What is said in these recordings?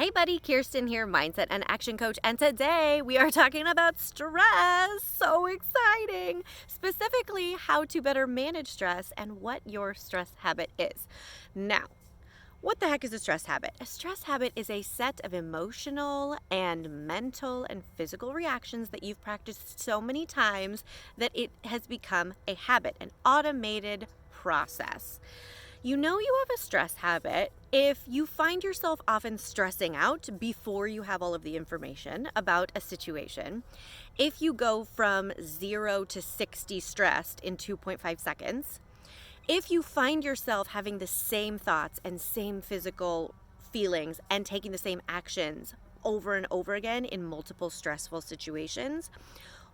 Hey buddy, Kirsten here, mindset and action coach, and today we are talking about stress. So exciting! Specifically, how to better manage stress and what your stress habit is. Now, what the heck is a stress habit? A stress habit is a set of emotional and mental and physical reactions that you've practiced so many times that it has become a habit, an automated process. You know you have a stress habit if you find yourself often stressing out before you have all of the information about a situation. If you go from 0 to 60 stressed in 2.5 seconds. If you find yourself having the same thoughts and same physical feelings and taking the same actions over and over again in multiple stressful situations.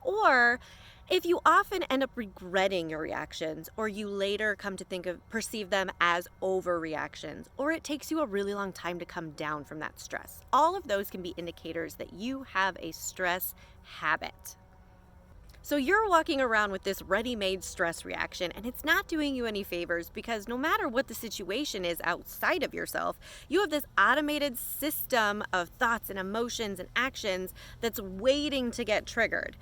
Or if you often end up regretting your reactions, or you later come to perceive them as overreactions, or it takes you a really long time to come down from that stress. All of those can be indicators that you have a stress habit. So you're walking around with this ready-made stress reaction, and it's not doing you any favors because no matter what the situation is outside of yourself, you have this automated system of thoughts and emotions and actions that's waiting to get triggered.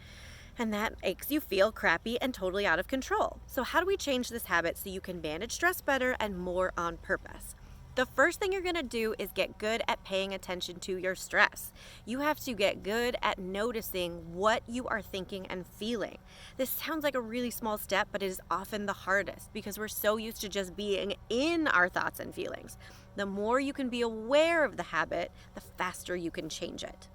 And that makes you feel crappy and totally out of control. So how do we change this habit so you can manage stress better and more on purpose? The first thing you're going to do is get good at paying attention to your stress. You have to get good at noticing what you are thinking and feeling. This sounds like a really small step, but it is often the hardest because we're so used to just being in our thoughts and feelings. The more you can be aware of the habit, the faster you can change it.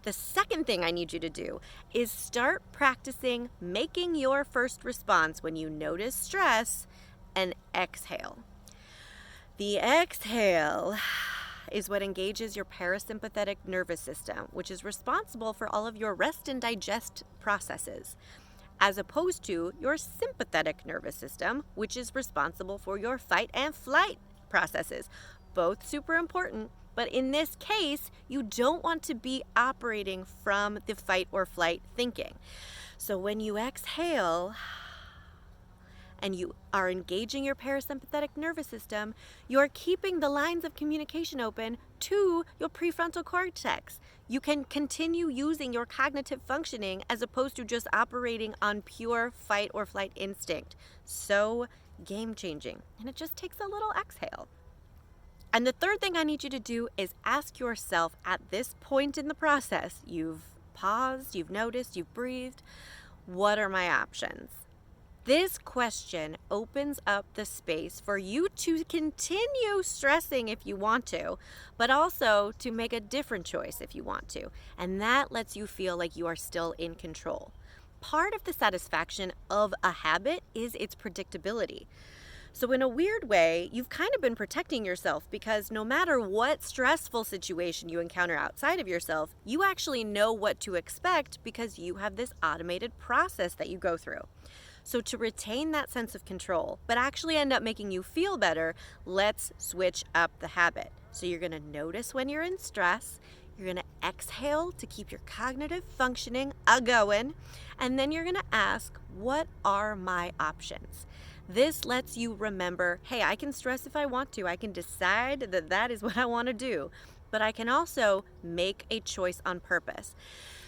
The second thing I need you to do is start practicing making your first response when you notice stress an exhale. The exhale is what engages your parasympathetic nervous system, which is responsible for all of your rest and digest processes, as opposed to your sympathetic nervous system, which is responsible for your fight and flight processes. Both super important, but in this case, you don't want to be operating from the fight or flight thinking. So when you exhale, and you are engaging your parasympathetic nervous system, you're keeping the lines of communication open to your prefrontal cortex. You can continue using your cognitive functioning as opposed to just operating on pure fight or flight instinct. So game changing. And it just takes a little exhale. And the third thing I need you to do is ask yourself at this point in the process, you've paused, you've noticed, you've breathed, what are my options? This question opens up the space for you to continue stressing if you want to, but also to make a different choice if you want to. And that lets you feel like you are still in control. Part of the satisfaction of a habit is its predictability. So in a weird way, you've kind of been protecting yourself because no matter what stressful situation you encounter outside of yourself, you actually know what to expect because you have this automated process that you go through. So to retain that sense of control, but actually end up making you feel better, let's switch up the habit. So you're going to notice when you're in stress, you're going to exhale to keep your cognitive functioning going, and then you're going to ask, what are my options? This lets you remember, hey, I can stress if I want to. I can decide that that is what I want to do, but I can also make a choice on purpose.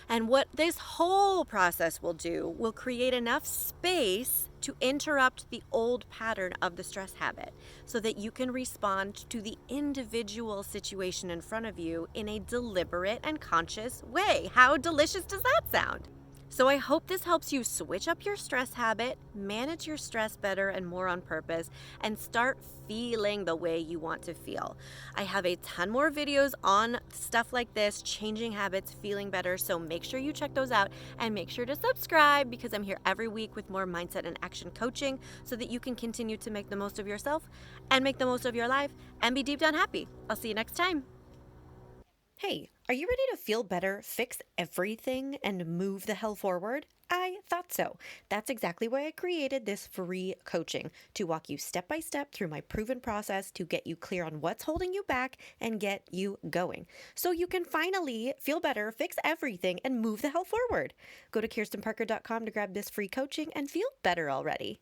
And what this whole process will do will create enough space to interrupt the old pattern of the stress habit so that you can respond to the individual situation in front of you in a deliberate and conscious way. How delicious does that sound? So I hope this helps you switch up your stress habit, manage your stress better and more on purpose, and start feeling the way you want to feel. I have a ton more videos on stuff like this, changing habits, feeling better, so make sure you check those out and make sure to subscribe because I'm here every week with more mindset and action coaching so that you can continue to make the most of yourself and make the most of your life and be deep down happy. I'll see you next time. Hey, are you ready to feel better, fix everything, and move the hell forward? I thought so. That's exactly why I created this free coaching to walk you step by step through my proven process to get you clear on what's holding you back and get you going. So you can finally feel better, fix everything, and move the hell forward. Go to kirstenparker.com to grab this free coaching and feel better already.